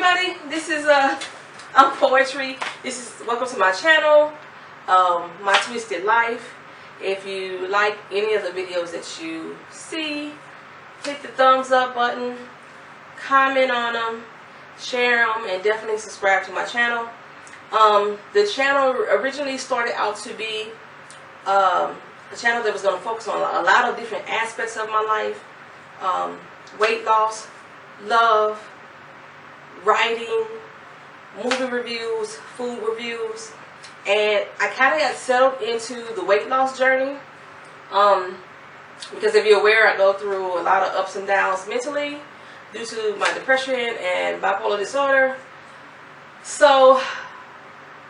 everybody, this is I'm Poetry. This is welcome to my channel, My Twisted Life. If you like any of the videos that you see, hit the thumbs up button, comment on them, share them, and definitely subscribe to my channel. The channel originally started out to be a channel that was going to focus on a lot of different aspects of my life. Weight loss, love, writing, movie reviews, food reviews, and I kind of got settled into the weight loss journey because if you're aware, I go through a lot of ups and downs mentally due to my depression and bipolar disorder. So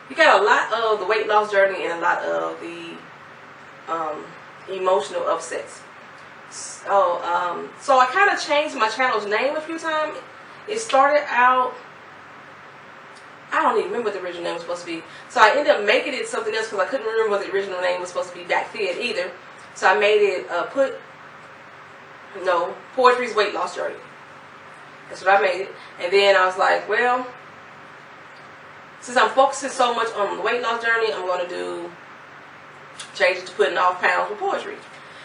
you got a lot of the weight loss journey and a lot of the emotional upsets. So I kind of changed my channel's name a few times. It started out, I don't even remember what the original name was supposed to be. So I ended up making it something else because I couldn't remember what the original name was supposed to be back then either. So I made it Poetry's Weight Loss Journey. That's what I made it. And then I was like, well, since I'm focusing so much on the weight loss journey, I'm going to change it to Putting Off Pounds with Poetry.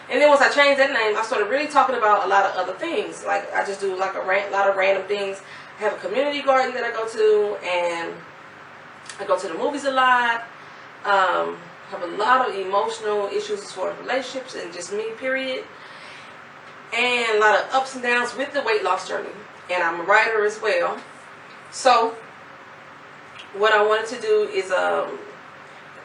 And then once I changed that name, I started really talking about a lot of other things. Like I just do like a lot of random things. I have a community garden that I go to, and I go to the movies a lot. Have a lot of emotional issues as far as relationships and just me, period. And a lot of ups and downs with the weight loss journey. And I'm a writer as well. So what I wanted to do is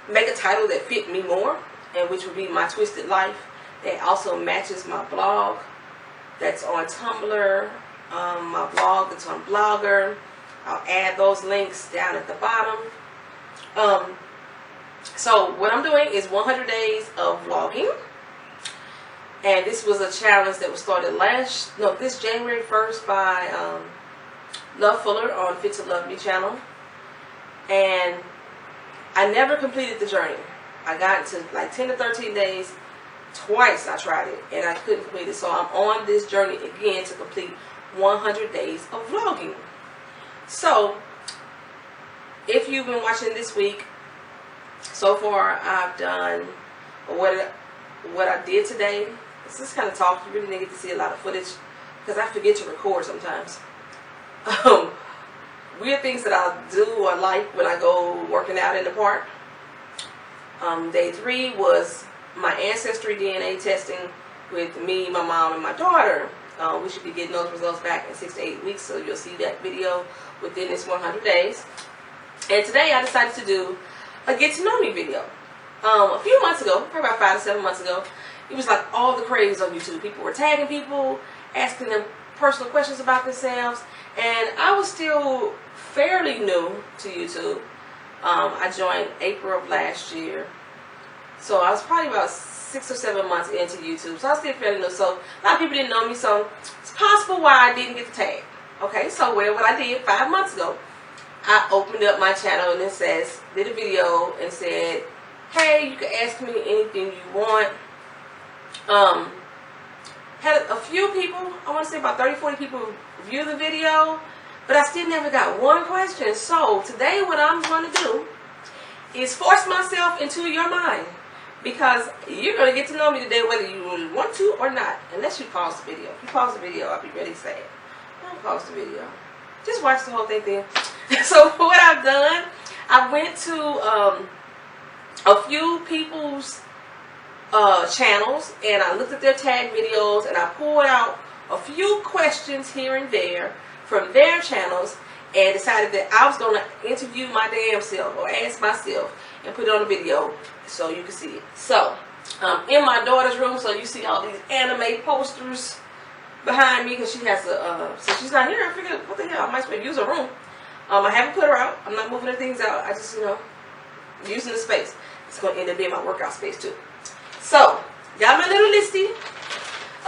make a title that fit me more, and which would be My Twisted Life. That also matches my blog that's on Tumblr, my blog that's on Blogger. I'll add those links down at the bottom. So what I'm doing is 100 days of vlogging. And this was a challenge that was started this January 1st by Love Fuller on Fit to Love Me channel. And I never completed the journey. I got into like 10 to 13 days. Twice I tried it and I couldn't complete it. So I'm on this journey again to complete 100 days of vlogging. So if you've been watching this week, so far I've done what I did today. It's just kind of talk. You really didn't get to see a lot of footage because I forget to record sometimes. Weird things that I do or like when I go working out in the park. Day 3 was my ancestry DNA testing with me, my mom, and my daughter. We should be getting those results back in 6 to 8 weeks, so you'll see that video within this 100 days. And today I decided to do a get to know me video. A few months ago, probably about 5 to 7 months ago, it was like all the craze on YouTube. People were tagging people, asking them personal questions about themselves, and I was still fairly new to YouTube. I joined April of last year. So I was probably about 6 or 7 months into YouTube. So I was still fairly new. So a lot of people didn't know me. So it's possible why I didn't get the tag. Okay, so what I did 5 months ago, I opened up my channel and did a video and said, hey, you can ask me anything you want. Had a few people, I want to say about 30-40 people view the video, but I still never got one question. So today what I'm going to do is force myself into your mind. Because you're going to get to know me today whether you want to or not. Unless you pause the video. If you pause the video, I'll be really sad. Don't pause the video. Just watch the whole thing then. So what I've done, I went to a few people's channels. And I looked at their tag videos. And I pulled out a few questions here and there from their channels. And decided that I was going to interview my damn self or ask myself and put it on a video so you can see it. So, in my daughter's room, so you see all these anime posters behind me because she has since she's not here, I figured, what the hell, I might as well use her room. I haven't put her out. I'm not moving her things out. I just, using the space. It's going to end up being my workout space too. So, got my little listy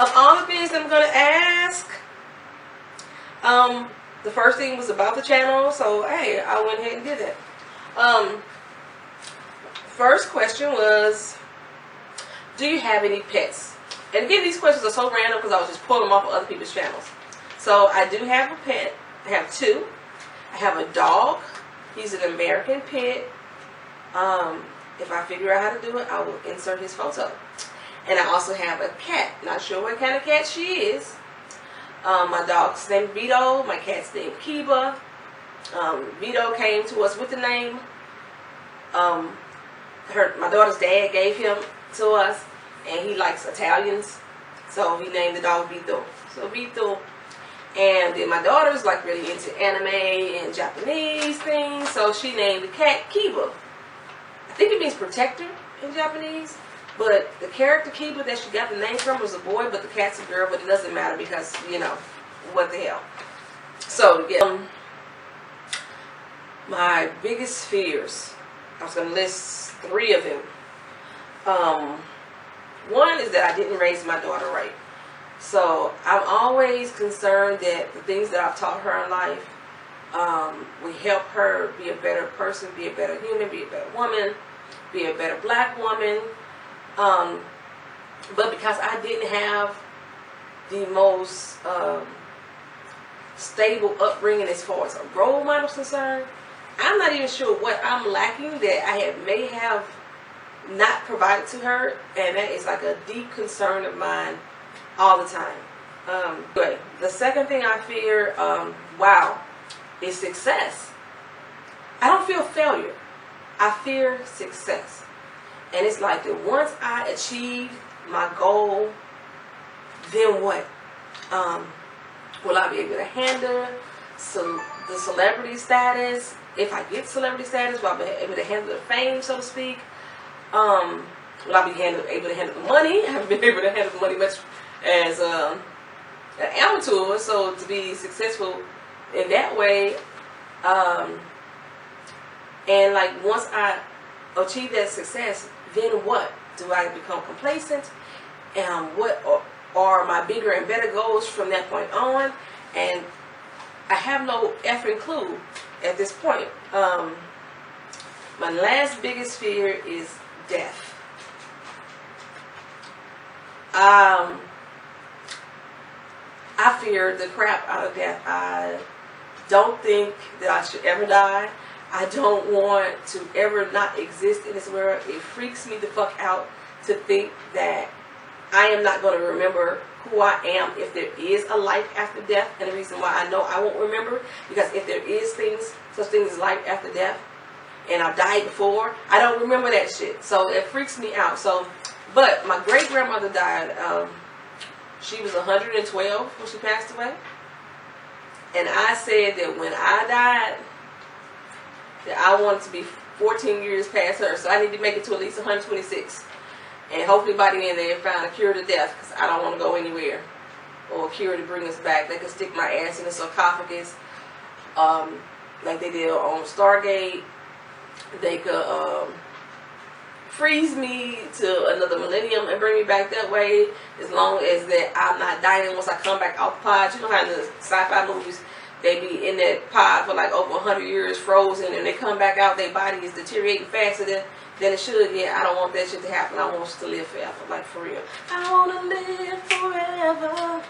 of all the things that I'm going to ask. The first thing was about the channel, so hey, I went ahead and did that. First question was, do you have any pets? And again, these questions are so random because I was just pulling them off of other people's channels. So I do have a pet. I have two. I have a dog. He's an American pit. If I figure out how to do it, I will insert his photo. And I also have a cat. Not sure what kind of cat she is. My dog's named Vito. My cat's named Kiba. Vito came to us with the name. My daughter's dad gave him to us, and he likes Italians, so he named the dog Vito. So Vito. And then my daughter's like really into anime and Japanese things, so she named the cat Kiba. I think it means protector in Japanese, but the character Kiba that she got the name from was a boy, but the cat's a girl, but it doesn't matter because, you know, what the hell. So, yeah. My biggest fears, I was going to list 3 of them. One is that I didn't raise my daughter right. So I'm always concerned that the things that I've taught her in life will help her be a better person, be a better human, be a better woman, be a better black woman. But because I didn't have the most stable upbringing as far as a role model is concerned, I'm not even sure what I'm lacking that I may have not provided to her, and that is like a deep concern of mine all the time. Anyway, the second thing I fear, is success. I don't feel failure. I fear success. And it's like that once I achieve my goal, then what? Will I be able to handle the celebrity status? If I get celebrity status, will I be able to handle the fame, so to speak? Will I be able to handle the money? I haven't been able to handle the money much as an amateur, so to be successful in that way, and like once I achieve that success, then what? Do I become complacent? What are my bigger and better goals from that point on? And I have no effing clue at this point. My last biggest fear is death. I fear the crap out of death. I don't think that I should ever die. I don't want to ever not exist in this world. It freaks me the fuck out to think that I am not going to remember who I am if there is a life after death. And the reason why I know I won't remember, because if there is such things as life after death, and I've died before, I don't remember that shit. So it freaks me out. But my great grandmother died. She was 112 when she passed away. And I said that when I died, that I wanted to be 14 years past her. So I need to make it to at least 126. And hopefully by the end they have found a cure to death, because I don't want to go anywhere. Or a cure to bring us back. They could stick my ass in a sarcophagus, like they did on Stargate. They could freeze me to another millennium and bring me back that way, as long as that I'm not dying once I come back off the pod. You know how in the sci-fi movies they be in that pod for like over 100 years frozen, and they come back out, their body is deteriorating faster than it should. Yeah, I don't want that shit to happen. I want us to live forever, like for real. I want to live forever,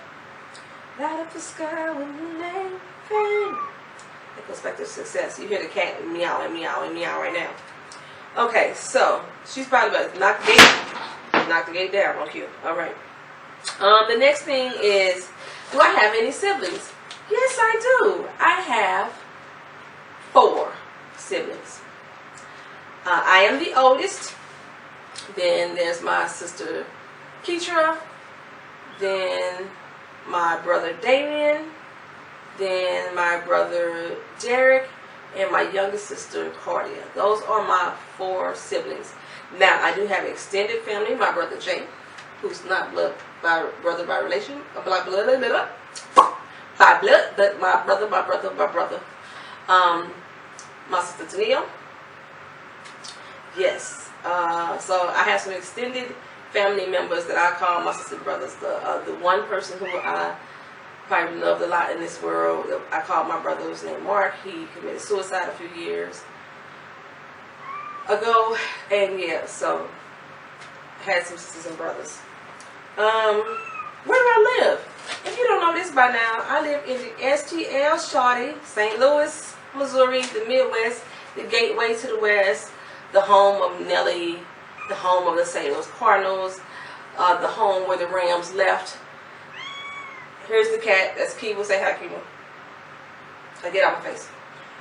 light up the sky when the name fade. It goes back to success. You hear the cat meow and meow and meow right now. Okay, so she's probably about to knock the gate down on cue. All right. The next thing is, do I have any siblings? Yes, I do. I have 4 siblings. I am the oldest. Then there's my sister Keitra. Then my brother Damien. Then my brother Derek. And my youngest sister Cardia. Those are my 4 siblings. Now I do have extended family. My brother Jay, who's not brother by relation, by blood, but my brother. My sister Tania. Yes. So I have some extended family members that I call my sister brothers. The one person who I probably loved a lot in this world, I called my brother, who's named Mark. He committed suicide a few years ago, and yeah, so I had some sisters and brothers. Where do I live? If you don't know this by now, I live in the STL Shawty, St. Louis, Missouri, the Midwest, the gateway to the West, the home of Nelly, the home of the St. Louis Cardinals, the home where the Rams left. Here's the cat. That's Kiva. Say hi, Kiva. Get out my face.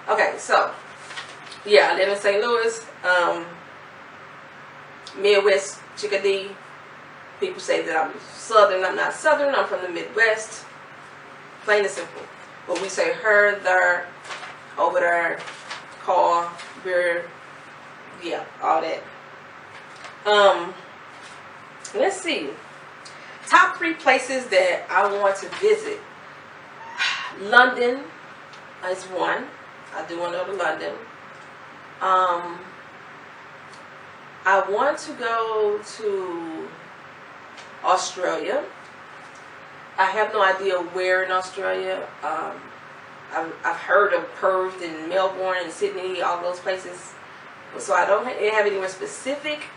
Okay, so yeah, I live in St. Louis, Midwest Chickadee. People say that I'm Southern. I'm not Southern. I'm from the Midwest. Plain and simple. But we say her, there, over there, car, beer, yeah, all that. Let's see. Top 3 places that I want to visit. London is one. I do want to go to London. I want to go to Australia. I have no idea where in Australia. I've heard of Perth and Melbourne and Sydney, all those places. So I don't have anywhere specific,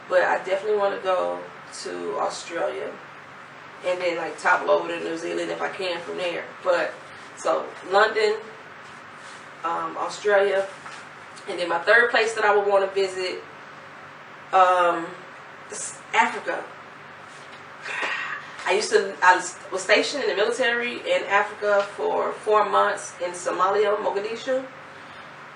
but I definitely want to go to Australia. And then like topple over to New Zealand if I can from there. But so London, Australia, and then my third place that I would want to visit, is Africa. I was stationed in the military in Africa for 4 months in Somalia, Mogadishu.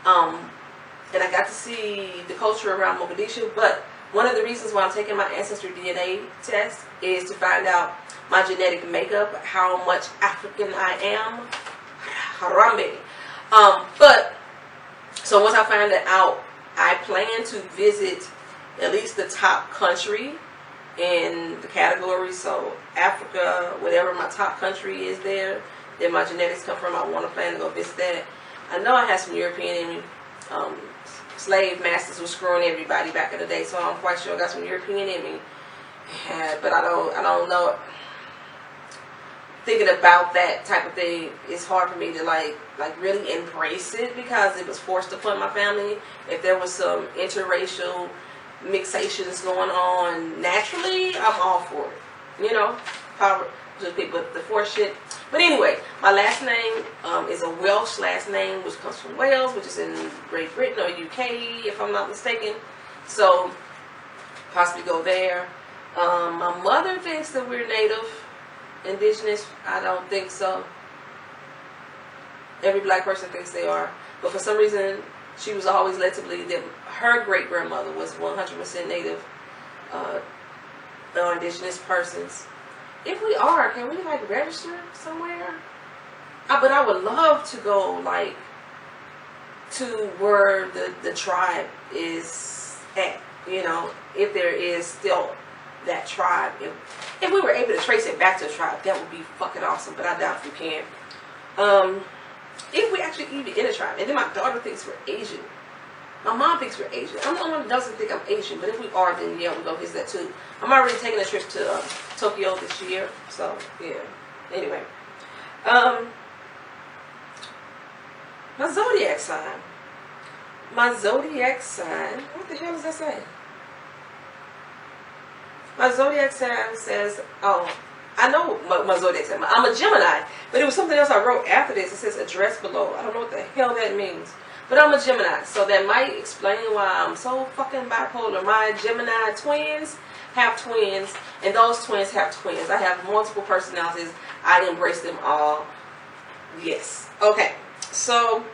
And I got to see the culture around Mogadishu. But one of the reasons why I'm taking my ancestry DNA test is to find out my genetic makeup, how much African I am. Harambe. But so once I find that out, I plan to visit at least the top country in the category. So Africa, whatever my top country is there that my genetics come from, I want to plan to go visit that. I know I had some European in me. Slave masters were screwing everybody back in the day, so I'm quite sure I got some European in me. But I don't know. Thinking about that type of thing, it's hard for me to like really embrace it because it was forced upon my family. If there was some interracial mixations going on naturally, I'm all for it. You know, power to people, the force shit. But anyway, my last name is a Welsh last name, which comes from Wales, which is in Great Britain or UK, if I'm not mistaken. So possibly go there. My mother thinks that we're native. Indigenous, I don't think so. Every black person thinks they are, but for some reason she was always led to believe that her great grandmother was 100% native indigenous persons. If we are, can we like register somewhere? But I would love to go like to where the tribe is at, you know, if there is still that tribe. If we were able to trace it back to a tribe, that would be fucking awesome, but I doubt if we can. If we actually even in a tribe, and then my daughter thinks we're Asian. My mom thinks we're Asian. I'm the only one that doesn't think I'm Asian, but if we are, then yeah, we'll go visit that too. I'm already taking a trip to Tokyo this year, so yeah. Anyway. My zodiac sign. My zodiac sign, what the hell does that say? My zodiac sign says, oh, I know my zodiac sign. I'm a Gemini, but it was something else I wrote after this. It says address below. I don't know what the hell that means. But I'm a Gemini, so that might explain why I'm so fucking bipolar. My Gemini twins have twins, and those twins have twins. I have multiple personalities. I embrace them all. Yes. Okay. So,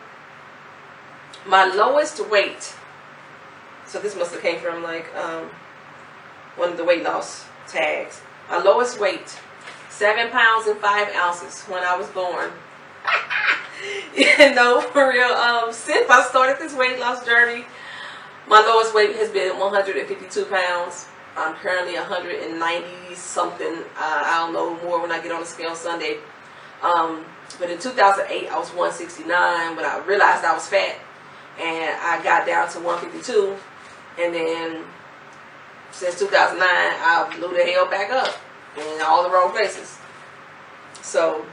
my lowest weight. So this must have came from like one of the weight loss tags. My lowest weight, 7 pounds and 5 ounces when I was born. You know, for real, since I started this weight loss journey, my lowest weight has been 152 pounds. I'm currently 190 something. I'll know more when I get on the scale Sunday. But in 2008, I was 169 when I realized I was fat. And I got down to 152. And then since 2009, I blew the hell back up in all the wrong places. So,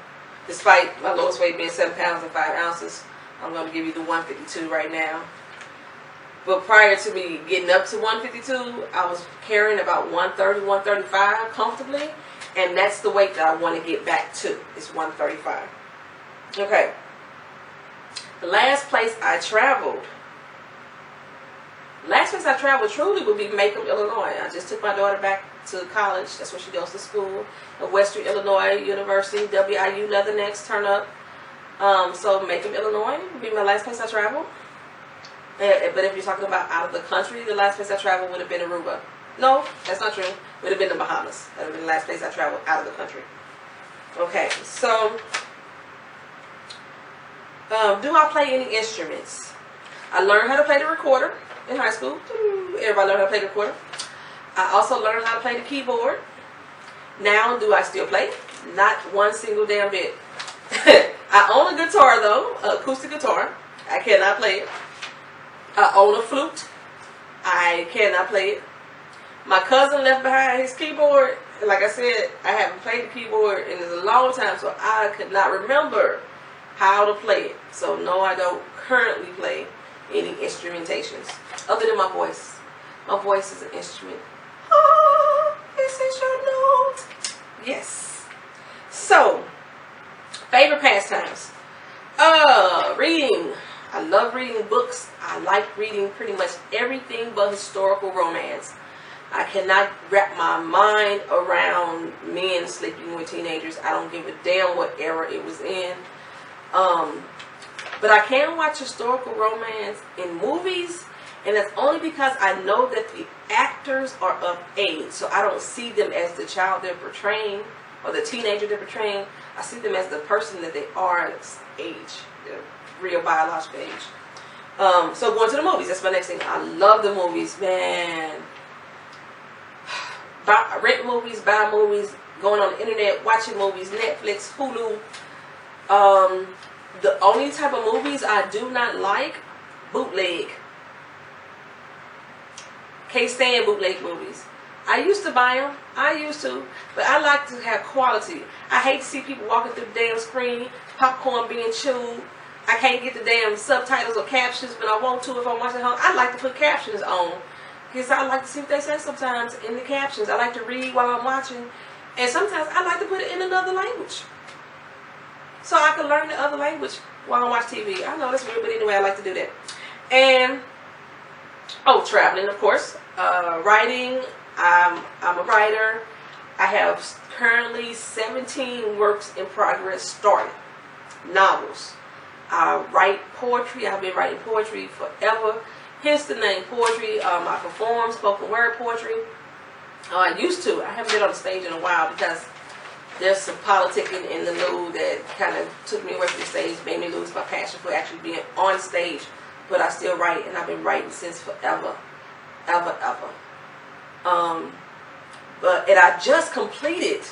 despite my lowest weight being 7 pounds and 5 ounces, I'm going to give you the 152 right now. But prior to me getting up to 152, I was carrying about 130, 135 comfortably. And that's the weight that I want to get back to, is 135. Okay. The last place I traveled. Last place I traveled truly would be Macomb, Illinois. I just took my daughter back to college. That's where she goes to school. At Western Illinois University, WIU Leathernecks, turn up. So Macomb, Illinois would be my last place I traveled. But if you're talking about out of the country, the last place I traveled would have been Aruba. No, that's not true. Would have been the Bahamas. That would have been the last place I traveled out of the country. Okay, so do I play any instruments? I learned how to play the recorder in high school. Everybody learned how to play the recorder. I also learned how to play the keyboard. Now, do I still play? Not one single damn bit. I own a guitar though, an acoustic guitar. I cannot play it. I own a flute. I cannot play it. My cousin left behind his keyboard. Like I said, I haven't played the keyboard in a long time, so I could not remember how to play it. So no, I don't currently play any instrumentations other than my voice. My voice is an instrument. Oh, this is your note. Yes. So, favorite pastimes. Reading. I love reading books. I like reading pretty much everything but historical romance. I cannot wrap my mind around men sleeping with teenagers. I don't give a damn what era it was in. But I can watch historical romance in movies, and that's only because I know that the actors are of age. So I don't see them as the child they're portraying or the teenager they're portraying. I see them as the person that they are at age, their real biological age. So going to the movies, that's my next thing. I love the movies, man. Rent movies, buy movies, going on the internet, watching movies, Netflix, Hulu. The only type of movies I do not like, bootleg. Can't stand bootleg movies. I used to buy them. I used to. But I like to have quality. I hate to see people walking through the damn screen, popcorn being chewed. I can't get the damn subtitles or captions, but I want to if I'm watching at home. I like to put captions on. Because I like to see what they say sometimes in the captions. I like to read while I'm watching. And sometimes I like to put it in another language. So I can learn the other language while I watch TV. I know that's weird, but anyway, I like to do that. And, traveling, of course. Writing. I'm a writer. I have currently 17 works in progress started. Novels. I write poetry. I've been writing poetry forever. Hence the name poetry. I perform spoken word poetry. I used to. I haven't been on the stage in a while because there's some politicking in the news that kind of took me away from the stage, made me lose my passion for actually being on stage. But I still write, and I've been writing since forever. Ever. And I just completed.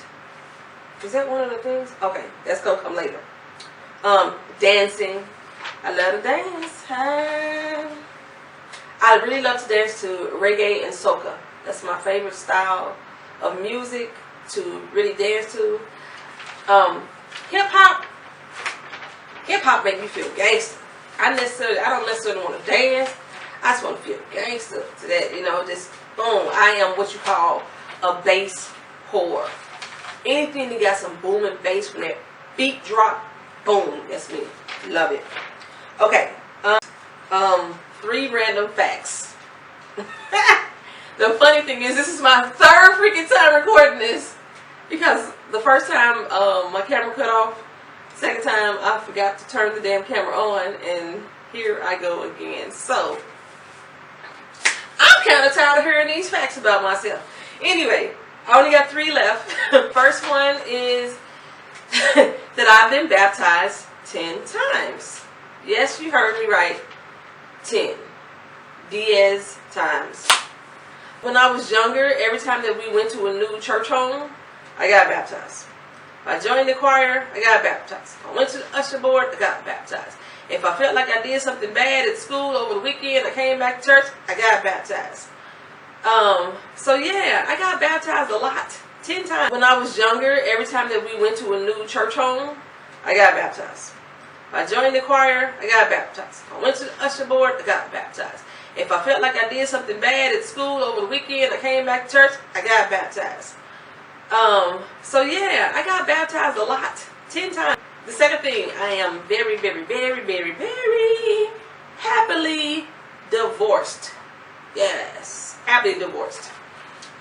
Is that one of the things? Okay, that's going to come later. Dancing. I love to dance. I really love to dance to reggae and soca. That's my favorite style of music to really dance to. Hip hop make me feel gangster. I don't necessarily want to dance. I just want to feel gangster to that, just boom. I am what you call a bass whore. Anything that got some booming bass, when that beat drop, boom, that's me. Love it. Okay. 3 random facts. The funny thing is, this is my 3rd freaking time recording this. Because the first time my camera cut off, second time I forgot to turn the damn camera on, and here I go again. So, I'm kind of tired of hearing these facts about myself. Anyway, I only got 3 left. First one is that I've been baptized 10 times. Yes, you heard me right. 10. Diez times. When I was younger, every time that we went to a new church home, I got baptized. I joined the choir, I got baptized. I went to the usher board, I got baptized. If I felt like I did something bad at school over the weekend, I came back to church, I got baptized. So yeah, I got baptized a lot. 10 times. When I was younger, every time that we went to a new church home, I got baptized. I joined the choir, I got baptized. I went to the usher board, I got baptized. If I felt like I did something bad at school over the weekend, I came back to church, I got baptized. So yeah, I got baptized a lot. 10 times. The second thing, I am very, very, very, very, very happily divorced. Yes, happily divorced.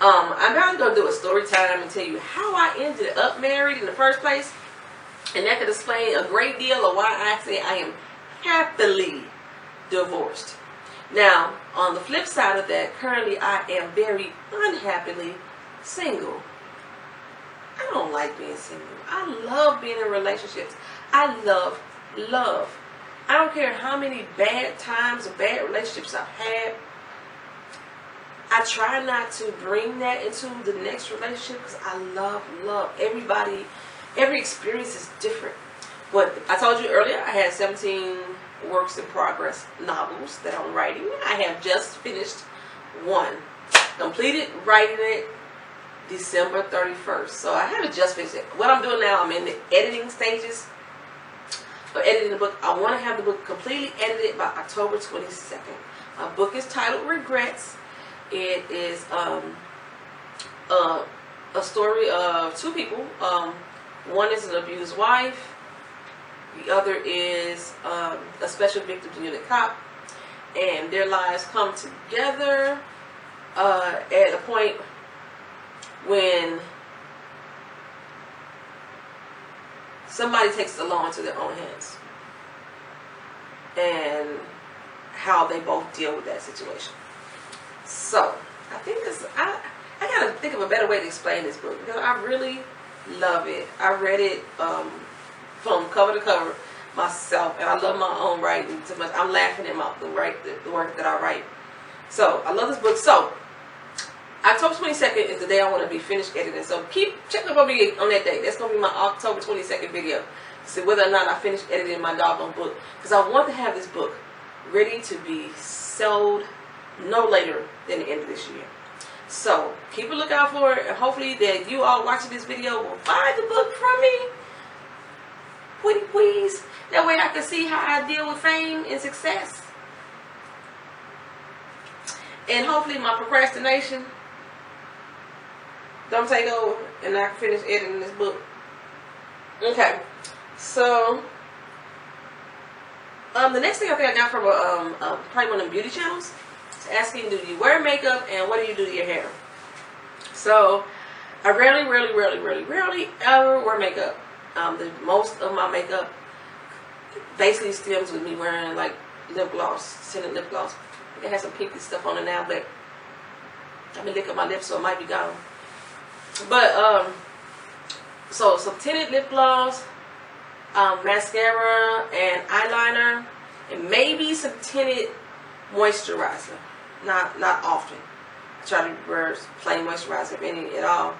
I'm not going to do a story time and tell you how I ended up married in the first place. And that could explain a great deal of why I say I am happily divorced. Now, on the flip side of that, currently I am very unhappily single. I don't like being single. I love being in relationships. I love love. I don't care how many bad times or bad relationships I've had. I try not to bring that into the next relationship because I love love. Everybody, every experience is different. But I told you earlier, I had 17 works in progress novels that I'm writing. I have just finished one. Completed writing it December 31st. So I haven't just finished it. What I'm doing now, I'm in the editing stages of editing the book. I want to have the book completely edited by October 22nd. My book is titled Regrets. It is a story of two people. One is an abused wife. The other is a special victims unit cop. And their lives come together at a point when somebody takes the law into their own hands. And how they both deal with that situation. So, I think this, I gotta think of a better way to explain this book because I really love it. I read it from cover to cover myself, and I love my own writing so much. I'm laughing at the work that I write. So, I love this book. So, October 22nd is the day I want to be finished editing. So, keep checking up on me on that day. That's going to be my October 22nd video to see whether or not I finished editing my doggone book. Because I want to have this book ready to be sold no later than the end of this year. So keep a lookout for it, and hopefully that you all watching this video will buy the book from me. Pretty please. That way I can see how I deal with fame and success. And hopefully my procrastination don't take over and I can finish editing this book. Okay. So the next thing I think I got from probably one of the beauty channels. Asking, do you wear makeup and what do you do to your hair? So I rarely ever wear makeup. The most of my makeup basically stems with me wearing like lip gloss, tinted lip gloss. I think I have some pinky stuff on it now, but I've been licking my lips so it might be gone. But so some tinted lip gloss, mascara and eyeliner, and maybe some tinted moisturizer. Not often. I try to wear plain moisturizer, if any at all.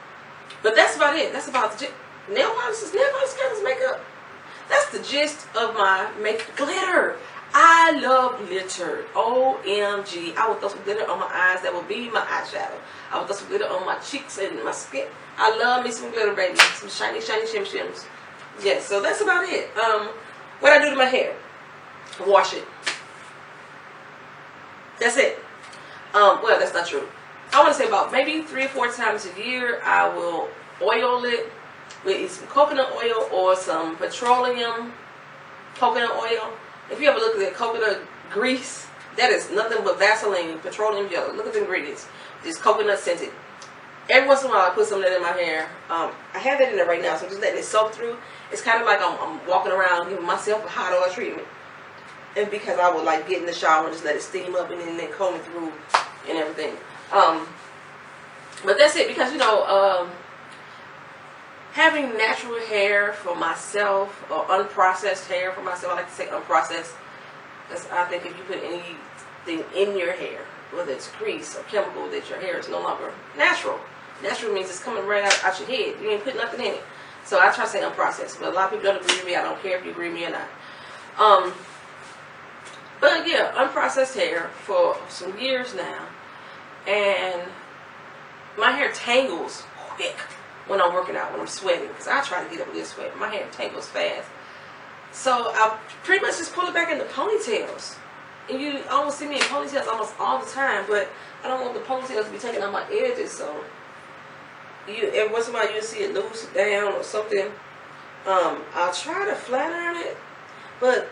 But that's about it. That's about the nail polish counts as makeup. That's the gist of my makeup. Glitter. I love glitter. OMG. I would throw some glitter on my eyes. That would be my eyeshadow. I would throw some glitter on my cheeks and my skin. I love me some glitter, baby. Some shiny, shiny shims. Yes, so that's about it. What I do to my hair. Wash it. That's it. Well, that's not true. I want to say about maybe 3 or 4 times a year, I will oil it with either some coconut oil or some petroleum coconut oil. If you ever look at that coconut grease, that is nothing but Vaseline, petroleum jelly. Look at the ingredients. Just coconut scented. Every once in a while, I put some of that in my hair. I have that in there right now, so I'm just letting it soak through. It's kind of like I'm walking around giving myself a hot oil treatment. And because I would like get in the shower and just let it steam up and then comb it through and everything. But that's it, because you know, having natural hair for myself or unprocessed hair for myself, I like to say unprocessed, because I think if you put anything in your hair, whether it's grease or chemical, that your hair is no longer natural. Natural means it's coming right out your head. You ain't put nothing in it. So I try to say unprocessed, but a lot of people don't agree with me. I don't care if you agree with me or not. But yeah, unprocessed hair for some years now, and my hair tangles quick when I'm working out, when I'm sweating, because I try to get up a good sweat. My hair tangles fast, so I pretty much just pull it back into ponytails. And you almost see me in ponytails almost all the time, but I don't want the ponytails to be taking on my edges, so every once in a while you'll see it loose down or something. I'll try to flat iron it, but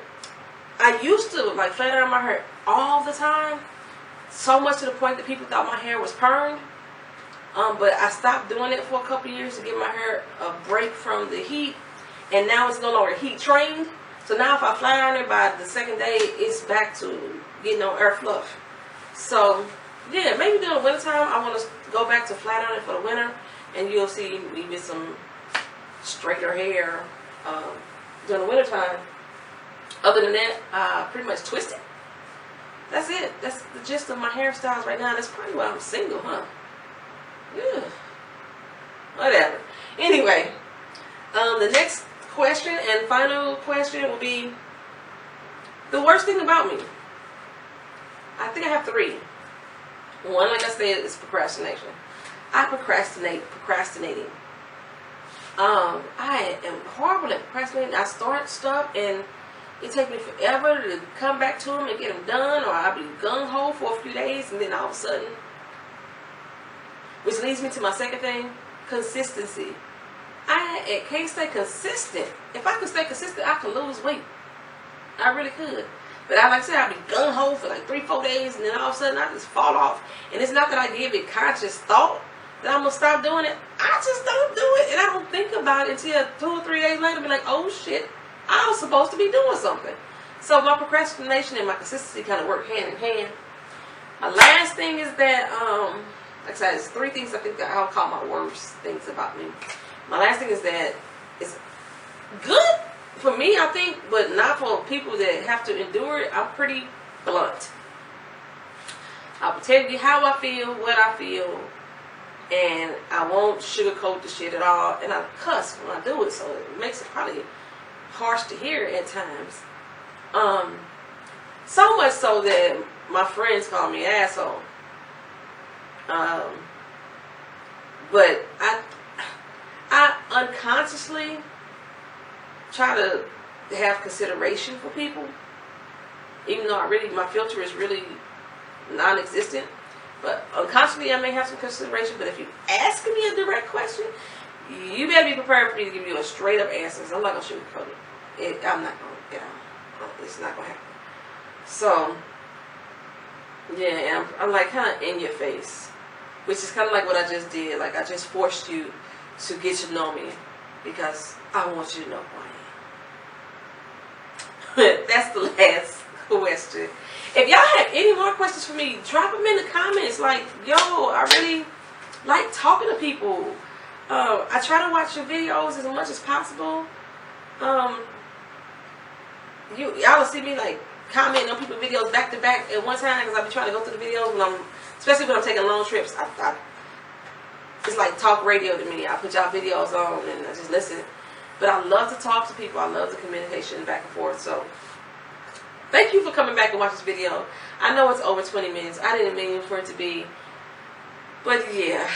I used to like flat iron my hair all the time, so much to the point that people thought my hair was permed. But I stopped doing it for a couple years to give my hair a break from the heat, and now it's no longer heat trained. So now if I flat iron it by the second day, it's back to getting on air fluff. So yeah, maybe during the wintertime I want to go back to flat iron it for the winter, and you'll see me with some straighter hair during the wintertime. Other than that, I pretty much twist it. That's it. That's the gist of my hairstyles right now. That's probably why I'm single, huh? Yeah. Whatever. Anyway, the next question and final question will be the worst thing about me. I think I have 3. One, like I said, is procrastination. I procrastinating. I am horrible at procrastinating. I start stuff and it takes me forever to come back to them and get them done, or I'll be gung-ho for a few days, and then all of a sudden, which leads me to my second thing, consistency. I can't stay consistent. If I could stay consistent, I could lose weight. I really could. But like I said, I'll be gung-ho for like 3-4 days, and then all of a sudden I just fall off. And it's not that I give it conscious thought that I'm going to stop doing it. I just don't do it. And I don't think about it until 2 or 3 days later, be like, oh shit, I was supposed to be doing something. So my procrastination and my consistency kind of work hand in hand. My last thing is that, like I said, there's 3 things I think that I'll call my worst things about me. My last thing is that it's good for me, I think, but not for people that have to endure it. I'm pretty blunt. I'll tell you how I feel, what I feel, and I won't sugarcoat the shit at all. And I cuss when I do it, so it makes it probably harsh to hear at times. So much so that my friends call me asshole. But I unconsciously try to have consideration for people, even though my filter is really non-existent. But unconsciously I may have some consideration. But if you ask me a direct question, you better be prepared for me to give you a straight up answer. I'm not gonna sugarcoat it. I'm not gonna, it's not gonna happen. So yeah, I'm like kind of in your face, which is kind of like what I just did. Like I just forced you to get to know me because I want you to know who I am. That's the last question. If y'all have any more questions for me, drop them in the comments. Like, yo, I really like talking to people. I try to watch your videos as much as possible. Y'all will see me like commenting on people's videos back to back at one time because I be trying to go through the videos especially when I'm taking long trips. It's like talk radio to me. I put y'all videos on and I just listen. But I love to talk to people. I love the communication back and forth. So thank you for coming back and watching this video. I know it's over 20 minutes. I didn't mean for it to be. But yeah.